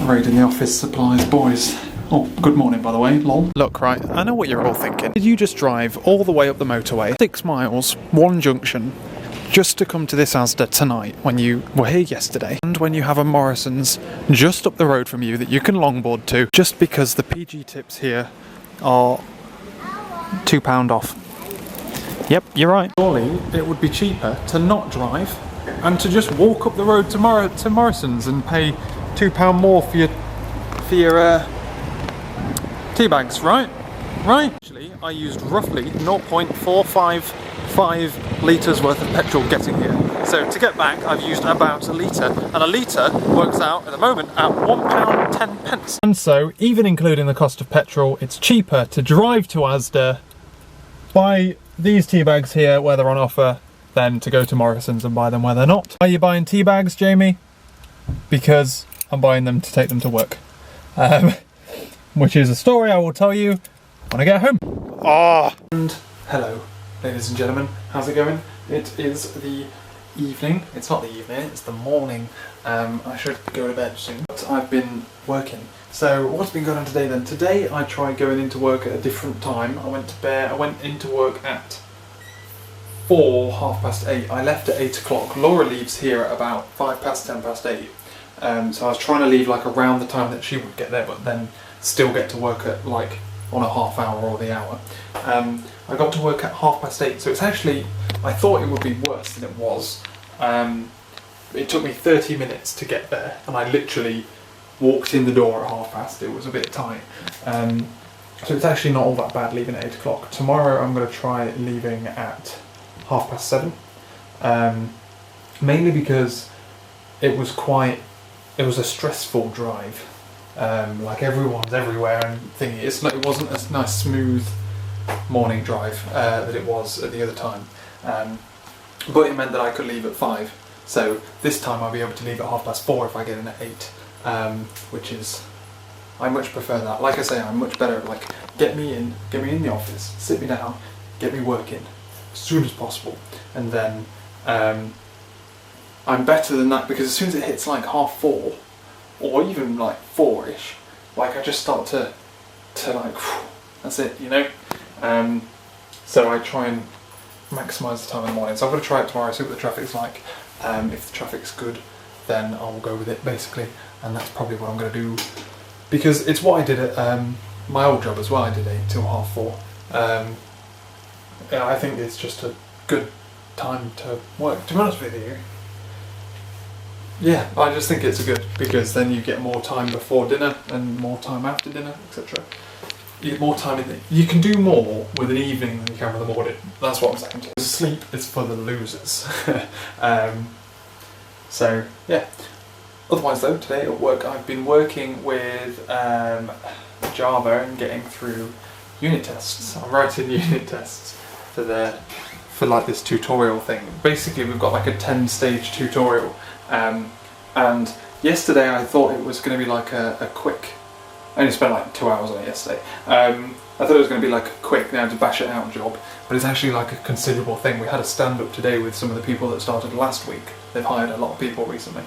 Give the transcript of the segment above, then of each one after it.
Raiding the office supplies boys. Oh, good morning, by the way, lol. Look, right, I know what you're all thinking. Did you just drive all the way up the motorway, 6 miles, one junction, just to come to this ASDA tonight when you were here yesterday? And when you have a Morrison's just up the road from you that you can longboard to, just because the PG tips here are £2 off. Yep, you're right. Surely it would be cheaper to not drive and to just walk up the road to Morrison's and pay £2 more for your tea bags, right? Right? Actually, I used roughly 0.455 litres worth of petrol getting here. So to get back, I've used about a litre, and a litre works out at the moment at £1.10. And so, even including the cost of petrol, it's cheaper to drive to ASDA, buy these tea bags here where they're on offer, than to go to Morrison's and buy them where they're not. Why are you buying tea bags, Jamie? Because I'm buying them to take them to work. Which is a story I will tell you when I get home. And hello, ladies and gentlemen, how's it going? It is the evening. It's not the evening, it's the morning. I should go to bed soon, but I've been working. So what's been going on today then? Today I tried going into work at a different time. I went into work at 8:30. I left at 8 o'clock. Laura leaves here at about 8:05. So I was trying to leave like around the time that she would get there, but then still get to work at like on a half hour or the hour. I got to work at 8:30, so it's actually, I thought it would be worse than it was. It took me 30 minutes to get there, and I literally walked in the door at 8:30. It was a bit tight. So it's actually not all that bad leaving at 8 o'clock. Tomorrow I'm going to try leaving at 7:30. Mainly because it was a stressful drive. Like everyone's everywhere and thingy. It wasn't a nice smooth morning drive that it was at the other time. But it meant that I could leave at 5. So this time I'll be able to leave at 4:30 if I get in at 8. Which is, I much prefer that. Like I say, I'm much better at like, get me in the office, sit me down, get me working as soon as possible. And then I'm better than that because as soon as it hits like 4:30, or even like 4-ish, like I just start to like, that's it, you know? So I try and maximise the time in the morning. So I'm going to try it tomorrow, see what the traffic's like. If the traffic's good, then I'll go with it basically, and that's probably what I'm going to do, because it's what I did at my old job as well. I did 8 till 4:30. Yeah, I think it's just a good time to work, to be honest with you. Yeah, I just think it's good, because then you get more time before dinner and more time after dinner, etc. You get more time you can do more with an evening than you can with a morning. That's what I'm saying. Sleep is for the losers. So yeah. Otherwise though, today at work I've been working with Java and getting through unit tests. I'm writing unit tests for like this tutorial thing. Basically we've got like a 10-stage tutorial. And yesterday I thought it was going to be like a quick, I only spent like 2 hours on it yesterday. I thought it was going to be like a quick, now to bash it out job, but it's actually like a considerable thing. We had a stand-up today with some of the people that started last week. They've hired a lot of people recently.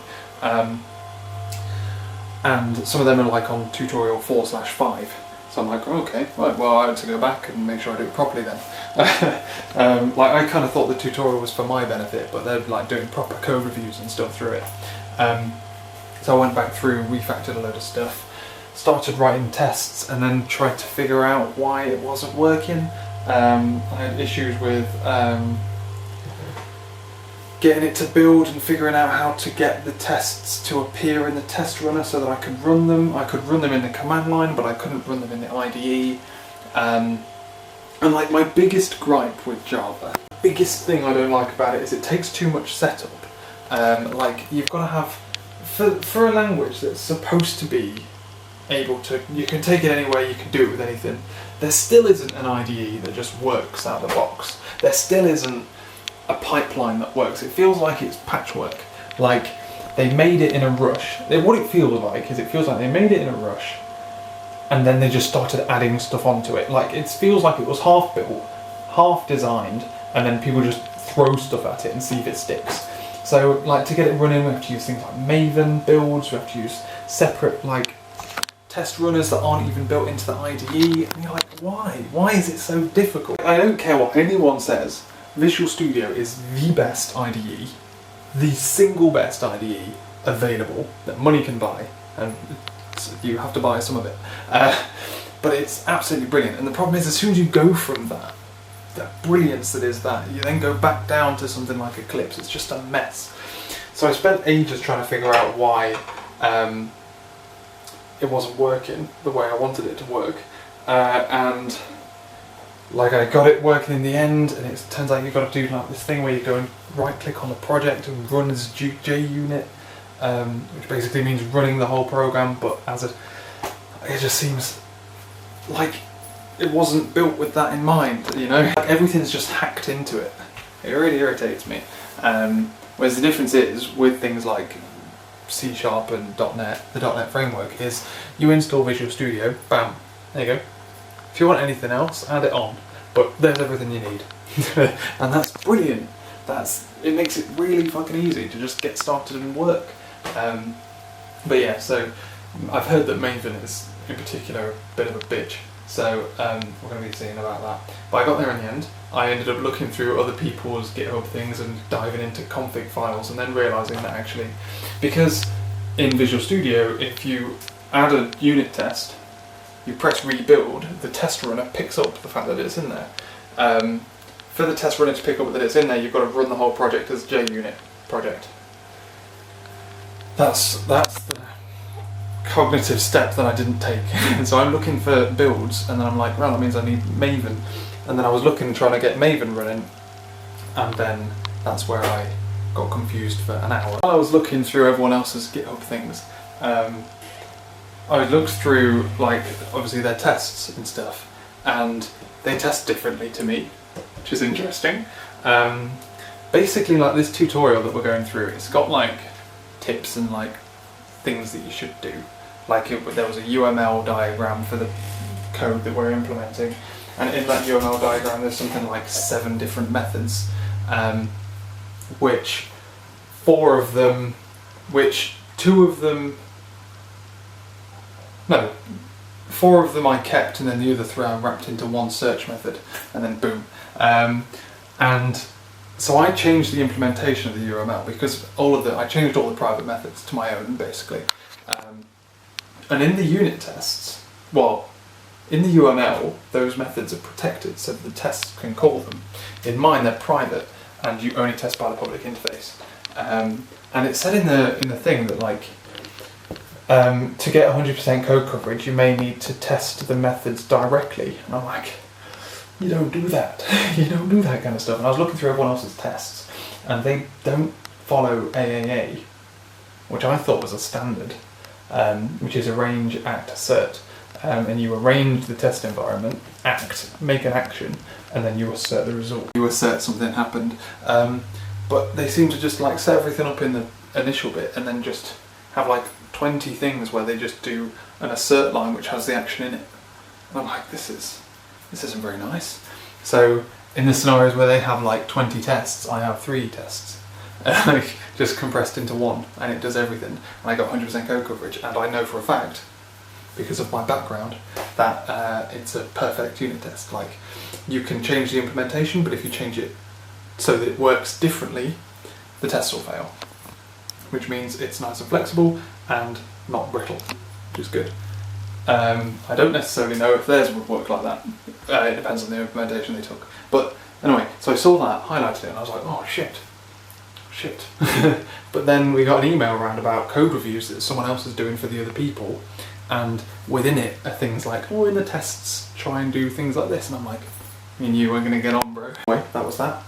And some of them are like on tutorial 4/5. So I'm like, oh, okay, right, well I had to go back and make sure I do it properly then. Like I kind of thought the tutorial was for my benefit, but they're like doing proper code reviews and stuff through it. So I went back through, refactored a load of stuff, started writing tests, and then tried to figure out why it wasn't working. I had issues with getting it to build and figuring out how to get the tests to appear in the test runner so that I could run them. I could run them in the command line, but I couldn't run them in the IDE. And like my biggest gripe with Java, the biggest thing I don't like about it is it takes too much setup. Like you've got to have, for a language that's supposed to be able to, you can take it anywhere, you can do it with anything, there still isn't an IDE that just works out of the box. There still isn't a pipeline that works. It feels like it's patchwork. Like they made it in a rush. What it feels like is, it feels like they made it in a rush and then they just started adding stuff onto it. Like it feels like it was half built, half designed, and then people just throw stuff at it and see if it sticks. So like to get it running we have to use things like Maven builds, we have to use separate like test runners that aren't even built into the IDE, and you're like, why? Why is it so difficult? I don't care what anyone says, Visual Studio is the best IDE, the single best IDE available that money can buy, and you have to buy some of it. But it's absolutely brilliant, and the problem is as soon as you go from that brilliance that is that, you then go back down to something like Eclipse. It's just a mess. So I spent ages trying to figure out why it wasn't working the way I wanted it to work, and like I got it working in the end, and it turns out you've got to do like this thing where you go and right click on the project and run as JUnit, which basically means running the whole program, but it just seems like it wasn't built with that in mind, you know? Like everything's just hacked into it. It really irritates me. Whereas the difference is, with things like C# and .NET, the .NET framework, is you install Visual Studio, bam, there you go. If you want anything else, add it on. But there's everything you need. And that's brilliant. It makes it really fucking easy to just get started and work. But yeah, so I've heard that Maven is, in particular, a bit of a bitch. So we're going to be seeing about that. But I got there in the end. I ended up looking through other people's GitHub things and diving into config files, and then realising that actually, because in Visual Studio, if you add a unit test, you press rebuild, the test runner picks up the fact that it's in there. For the test runner to pick up that it's in there, you've got to run the whole project as JUnit project. That's the cognitive step that I didn't take. So I'm looking for builds, and then I'm like, well, that means I need Maven. And then I was looking, trying to get Maven running, and then that's where I got confused for an hour. While I was looking through everyone else's GitHub things, I looked through, like, obviously their tests and stuff, and they test differently to me, which is interesting. Basically, like this tutorial that we're going through, it's got like tips and like things that you should do. Like there was a UML diagram for the code that we're implementing, and in that UML diagram there's something like 7 different methods, which 4 of them I kept, and then the other 3 I wrapped into one search method, and then boom. And so I changed the implementation of the UML, because I changed all the private methods to my own, basically. And in the unit tests, well, in the UML, those methods are protected so that the tests can call them. In mine, they're private, and you only test by the public interface. And it said in the thing that, like, to get 100% code coverage, you may need to test the methods directly. And I'm like, you don't do that. You don't do that kind of stuff. And I was looking through everyone else's tests, and they don't follow AAA, which I thought was a standard, which is arrange, act, assert. And you arrange the test environment, make an action, and then you assert the result. You assert something happened. But they seem to just like set everything up in the initial bit, and then just have like 20 things where they just do an assert line which has the action in it. And I'm like, this isn't very nice. So in the scenarios where they have like 20 tests, I have 3 tests, just compressed into one, and it does everything. And I got 100% code coverage, and I know for a fact, because of my background, that it's a perfect unit test. Like, you can change the implementation, but if you change it so that it works differently, the tests will fail. Which means it's nice and flexible and not brittle, which is good. I don't necessarily know if theirs would work like that. It depends on the implementation they took. But anyway, so I saw that, highlighted it, and I was like, oh shit. But then we got an email around about code reviews that someone else is doing for the other people, and within it are things like, oh, in the tests, try and do things like this, and I'm like, me and you are going to get on, bro. Anyway, that was that.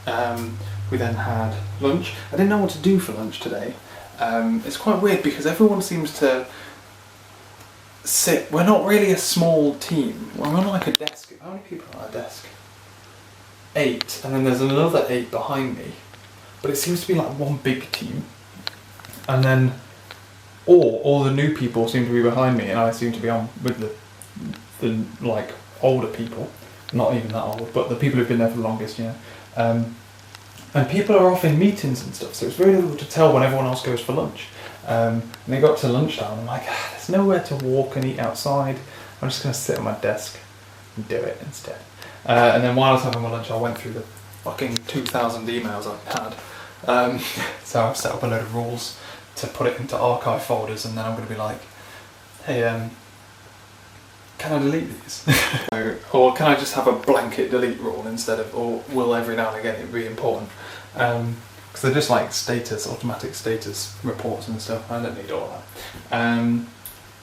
We then had lunch. I didn't know what to do for lunch today. It's quite weird because everyone seems to sit. We're not really a small team. We're on like a desk. How many people are on a desk? 8, and then there's another 8 behind me. But it seems to be like one big team. And then all the new people seem to be behind me, and I seem to be on with the like older people. Not even that old, but the people who've been there for the longest, you know. And people are off in meetings and stuff, so it's very difficult to tell when everyone else goes for lunch. And it got to lunchtime, I'm like, there's nowhere to walk and eat outside. I'm just going to sit at my desk and do it instead. And then while I was having my lunch, I went through the fucking 2,000 emails I've had. So I've set up a load of rules to put it into archive folders, and then I'm going to be like, hey, can I delete these? Or can I just have a blanket delete rule instead of, or will every now and again it be important? Because they're just like automatic status reports and stuff. I don't need all of that.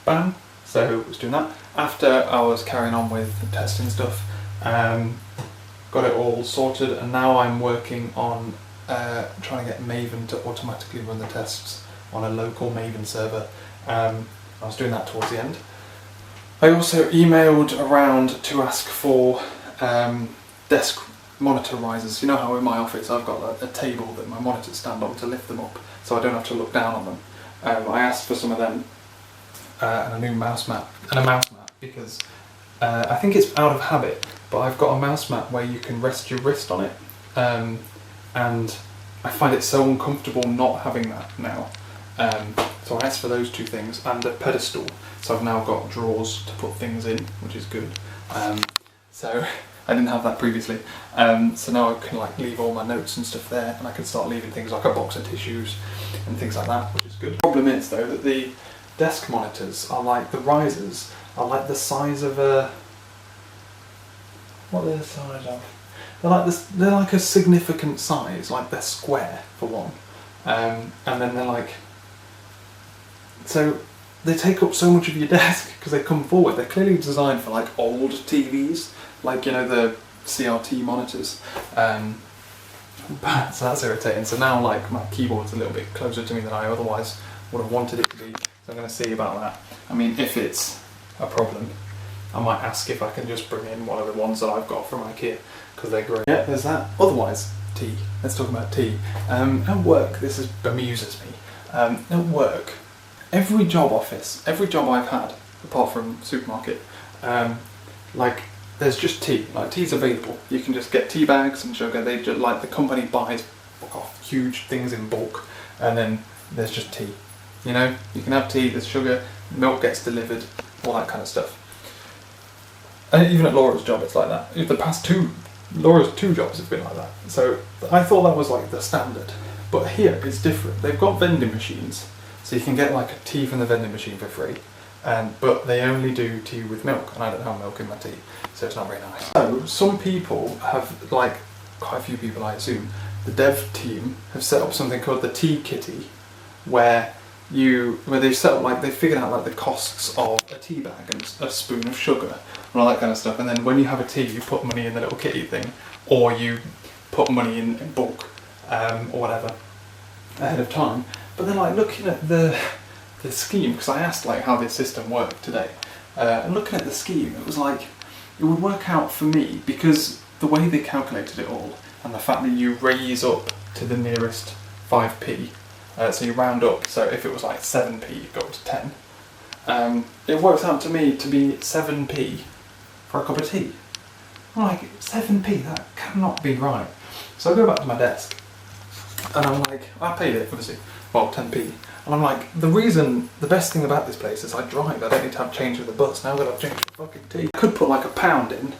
Bam. So I was doing that. After I was carrying on with the testing stuff, got it all sorted, and now I'm working on trying to get Maven to automatically run the tests on a local Maven server. I was doing that towards the end. I also emailed around to ask for desk monitor risers. You know how in my office I've got a table that my monitors stand on to lift them up, so I don't have to look down on them. I asked for some of them and a new mouse mat because I think it's out of habit, but I've got a mouse mat where you can rest your wrist on it, and I find it so uncomfortable not having that now. So I asked for those two things and a pedestal. So I've now got drawers to put things in, which is good. So I didn't have that previously. So now I can like leave all my notes and stuff there, and I can start leaving things like a box of tissues and things like that, which is good. The problem is though that the desk monitors are like, the risers are like the size of a... What are they the size of? They're like this. They're like a significant size, like they're square for one, and then they're like... So they take up so much of your desk because they come forward. They're clearly designed for like old TVs, like, you know, the CRT monitors. So that's irritating. So now like my keyboard's a little bit closer to me than I otherwise would have wanted it to be. So I'm going to see about that. I mean, if it's a problem, I might ask if I can just bring in one of the ones that I've got from IKEA, because they're great. Yeah, there's that. Otherwise, tea. Let's talk about tea. At work, this bemuses me. At work, every job I've had, apart from supermarket, like, there's just tea. Like, tea's available. You can just get tea bags and sugar. They just, like, the company buys huge things in bulk, and then there's just tea. You know, you can have tea, there's sugar, milk gets delivered, all that kind of stuff. And even at Laura's job, it's like that. The past Laura's two jobs have been like that. So I thought that was like the standard. But here it's different. They've got vending machines, so you can get like a tea from the vending machine for free. But they only do tea with milk, and I don't have milk in my tea, so it's not very nice. So some people have, like quite a few people I assume, the dev team have set up something called the Tea Kitty, where they've set up, like, they've figured out like the costs of a tea bag and a spoon of sugar and all that kind of stuff, and then when you have a tea you put money in the little kitty thing, or you put money in bulk or whatever ahead of time. But then, like, looking at the scheme, because I asked like how this system worked today, and looking at the scheme, it was like, it would work out for me, because the way they calculated it all and the fact that you raise up to the nearest 5p, so you round up, so if it was like 7p, you go up to 10. It works out to me to be 7p for a cup of tea. I'm like, 7p, that cannot be right. So I go back to my desk, and I'm like, I paid it, obviously, well, 10p. And I'm like, the best thing about this place is I drive, I don't need to have change with the bus, now I've got to have change for fucking tea. I could put like £1 in,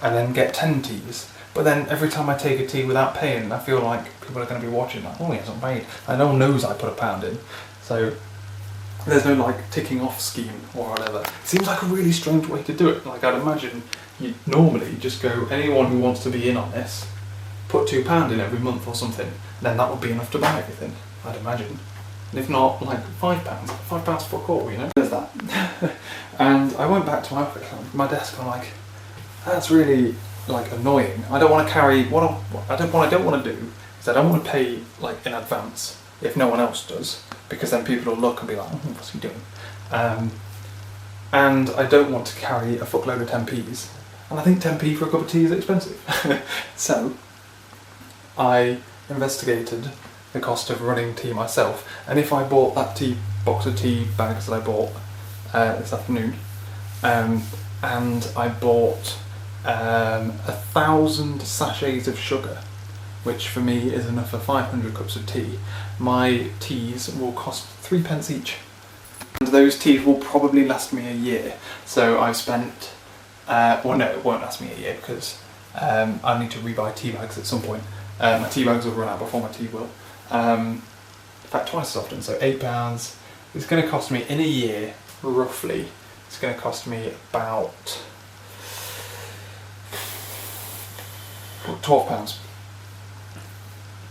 and then get 10 teas. But then every time I take a tea without paying, I feel like people are going to be watching, like, oh, he hasn't paid. And no one knows I put £1 in. So there's no like ticking off scheme or whatever. It seems like a really strange way to do it. Like, I'd imagine you'd normally just go, anyone who wants to be in on this, put £2 in every month or something. Then that would be enough to buy everything, I'd imagine. And if not, like £5. £5 for a call, you know? There's that. And I went back to my office, my desk, and I'm like, that's really like annoying. I don't want to carry what I don't want to do is I don't want to pay like in advance if no one else does, because then people will look and be like, oh, what's he doing? And I don't want to carry a fuckload of 10p's, and I think 10p for a cup of tea is expensive. So I investigated the cost of running tea myself, and if I bought that box of tea bags that I bought this afternoon, and I bought 1,000 sachets of sugar, which for me is enough for 500 cups of tea, my teas will cost 3p each. And those teas will probably last me a year. So I've spent, well no, it won't last me a year because I need to rebuy tea bags at some point. My tea bags will run out before my tea will. In fact, twice as often, so £8. It's going to cost me in a year, roughly, it's going to cost me about £12.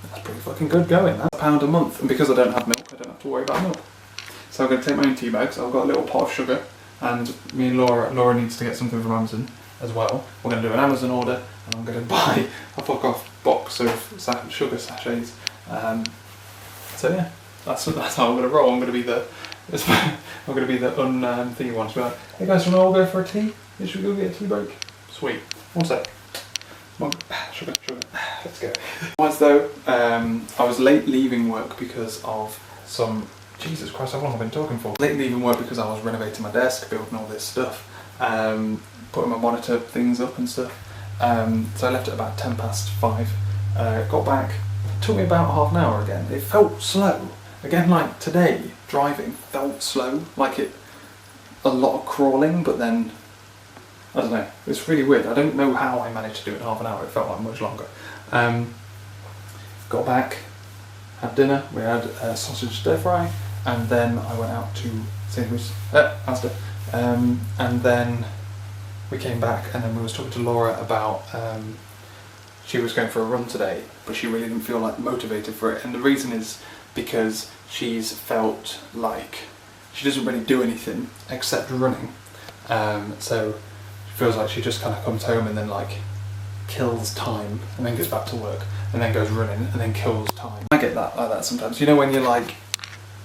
That's pretty fucking good going. That's £1 a month, and because I don't have milk, I don't have to worry about milk. So I'm going to take my own tea bags. I've got a little pot of sugar, and me and Laura needs to get something from Amazon as well. We're going to do an Amazon order, and I'm going to buy a fuck off box of sugar sachets. So yeah, that's how I'm going to roll. I'm going to be the thingy one. So hey guys, wanna all go for a tea? Should we go get a tea break? Sweet. One sec. Sugar. Let's go. Once though, I was late leaving work because of some. Jesus Christ, how long have I been talking for? Late leaving work because I was renovating my desk, building all this stuff, putting my monitor things up and stuff. So I left at about 5:10. Got back. It took me about half an hour again. It felt slow. Again, like today, driving felt slow. Like a lot of crawling, but then I don't know. It's really weird. I don't know how I managed to do it in half an hour. It felt like much longer. Got back, had dinner. We had a sausage stir fry, and then I went out to Sainsbury's, ASDA, and then we came back, and then we was talking to Laura about she was going for a run today, but she really didn't feel like motivated for it, and the reason is because she's felt like she doesn't really do anything except running. So she feels like she just kind of comes home and then like kills time and then goes back to work and then goes running and then kills time. I get that like that sometimes. You know when you're like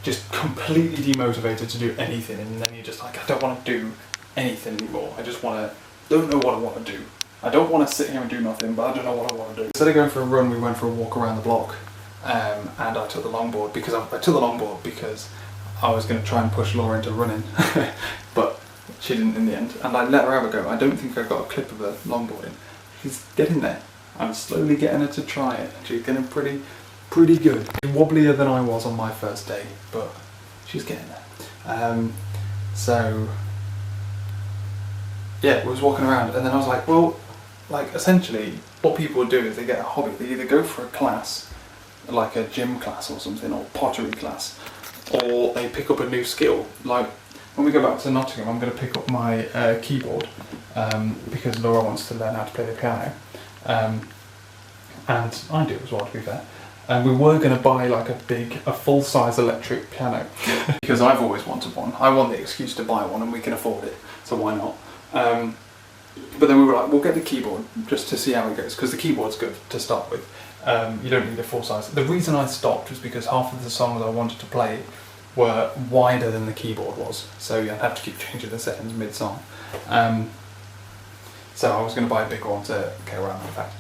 just completely demotivated to do anything and then you're just like, I don't want to do anything anymore. I just don't know what I want to do. I don't want to sit here and do nothing, but I don't know what I want to do. Instead of going for a run, we went for a walk around the block. And I took the longboard because I was going to try and push Laura into running, but she didn't in the end, and I let her have a go. I don't think I got a clip of her longboarding. She's getting there. I'm slowly getting her to try it. She's getting pretty good. She's wobblier than I was on my first day, but she's getting there. So yeah, we was walking around, and then I was like, well, like essentially, what people do is they get a hobby. They either go for a class, like a gym class or something, or pottery class, or they pick up a new skill. Like when we go back to Nottingham, I'm going to pick up my keyboard because Laura wants to learn how to play the piano, and I do as well, to be fair. And we were going to buy like a full-size electric piano because I've always wanted one. I want the excuse to buy one, and we can afford it, so why not? But then we were like, we'll get the keyboard just to see how it goes, because the keyboard's good to start with. You don't need a full size. The reason I stopped was because half of the songs I wanted to play were wider than the keyboard was, so I'd have to keep changing the settings mid-song. So I was going to buy a bigger one to get around that fact.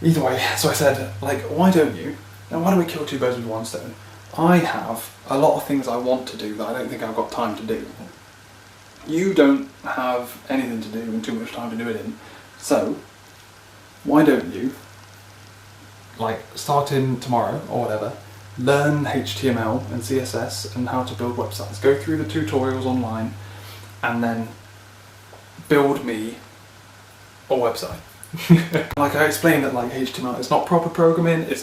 Either way, so I said, like, why don't we kill two birds with one stone? I have a lot of things I want to do that I don't think I've got time to do. You don't have anything to do and too much time to do it in, so why don't you, like, starting tomorrow or whatever, learn HTML and CSS and how to build websites. Go through the tutorials online and then build me a website. Like I explained that like HTML, it's not proper programming, it's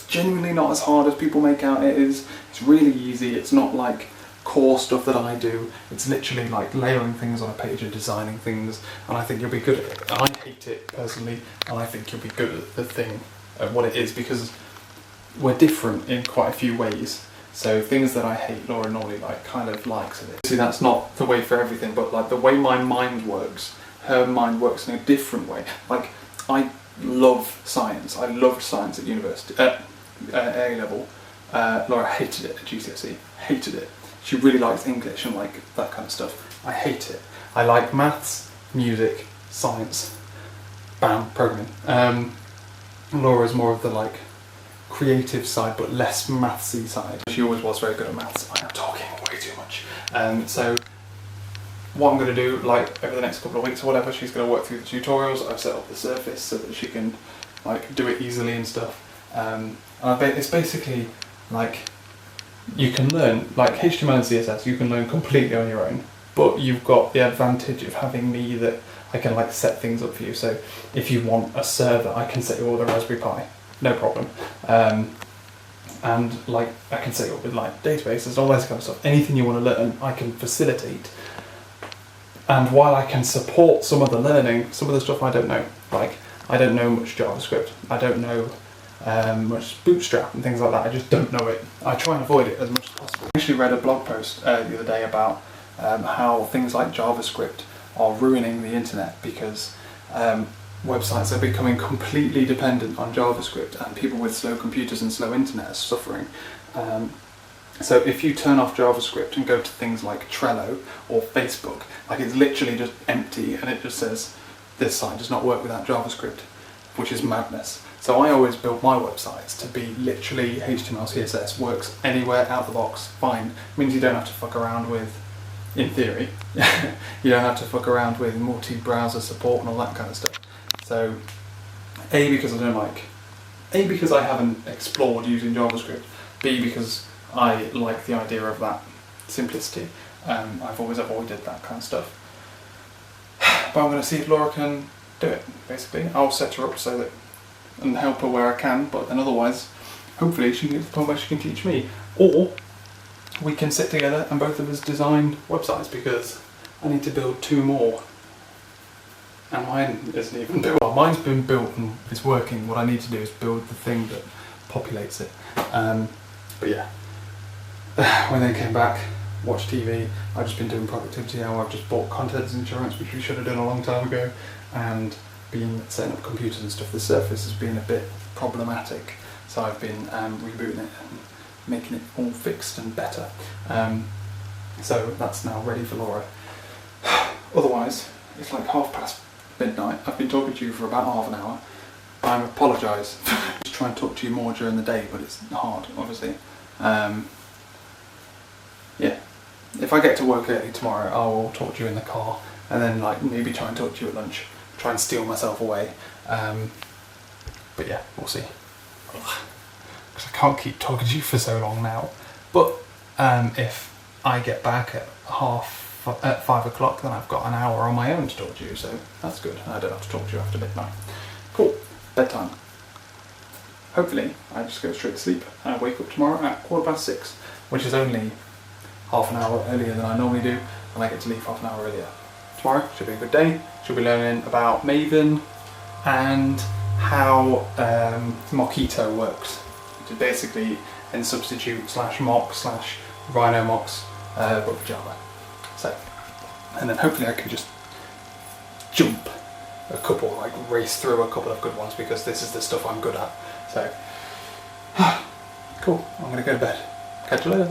genuinely not as hard as people make out it is. It's really easy, it's not like core stuff that I do. It's literally like layering things on a page and designing things, and I think you'll be good at it. I hate it personally, and I think you'll be good at the thing, at what it is, because we're different in quite a few ways. So things that I hate, Laura normally like kind of likes it. See, that's not the way for everything, but like the way my mind works, her mind works in a different way. Like I love science. I loved science at university, at A level. Laura hated it at GCSE. Hated it. She really likes English and like that kind of stuff. I hate it. I like maths, music, science, bam, programming. Laura's more of the like creative side but less mathsy side. She always was very good at maths. I am talking way too much. So what I'm going to do, like over the next couple of weeks or whatever, she's going to work through the tutorials. I've set up the surface so that she can like do it easily and stuff. It's basically like you can learn like HTML and CSS. You can learn completely on your own, but you've got the advantage of having me that I can like set things up for you. So if you want a server, I can set you up with a Raspberry Pi, no problem. And like I can set you up with like databases, all this kind of stuff. Anything you want to learn, I can facilitate. And while I can support some of the learning, some of the stuff I don't know. Like I don't know much JavaScript. I don't know much Bootstrap and things like that. I just don't know it. I try and avoid it as much as possible. I actually read a blog post the other day about how things like JavaScript are ruining the internet because websites are becoming completely dependent on JavaScript, and people with slow computers and slow internet are suffering. So if you turn off JavaScript and go to things like Trello or Facebook, like it's literally just empty and it just says this site does not work without JavaScript, which is madness. So I always build my websites to be literally HTML, CSS, works anywhere out the box, fine. Means you don't have to fuck around with, in theory, you don't have to fuck around with multi-browser support and all that kind of stuff. So, because I haven't explored using JavaScript, B, because I like the idea of that simplicity. I've always avoided that kind of stuff. But I'm going to see if Laura can do it, basically. I'll set her up so that, and help her where I can, but then otherwise, hopefully she can get to the point where she can teach me. Or we can sit together and both of us design websites, because I need to build 2 more. And mine isn't even built. Well, mine's been built and it's working. What I need to do is build the thing that populates it. But yeah, when they came back, watch TV. I've just been doing productivity hour. I've just bought contents insurance, which we should have done a long time ago, and been setting up computers and stuff. The Surface has been a bit problematic, so I've been rebooting it and making it all fixed and better. So that's now ready for Laura. Otherwise, it's like midnight. I've been talking to you for about half an hour. I apologise. Just try and talk to you more during the day, but it's hard, obviously. Yeah. If I get to work early tomorrow, I will talk to you in the car, and then like maybe try and talk to you at lunch. Try and steal myself away. But yeah, we'll see. Because I can't keep talking to you for so long now. But if I get back at 5 o'clock, then I've got an hour on my own to talk to you, so that's good. I don't have to talk to you after midnight. Cool. Bedtime. Hopefully I just go straight to sleep and I wake up tomorrow at 6:15, which is only half an hour earlier than I normally do, and I get to leave half an hour earlier. Tomorrow should be a good day. Should be learning about Maven and how Mockito works, which is basically in substitute /mock/rhino mocks, but for Java. So, and then hopefully I can just jump a couple, like race through a couple of good ones, because this is the stuff I'm good at. So, cool. I'm gonna go to bed. Catch you later.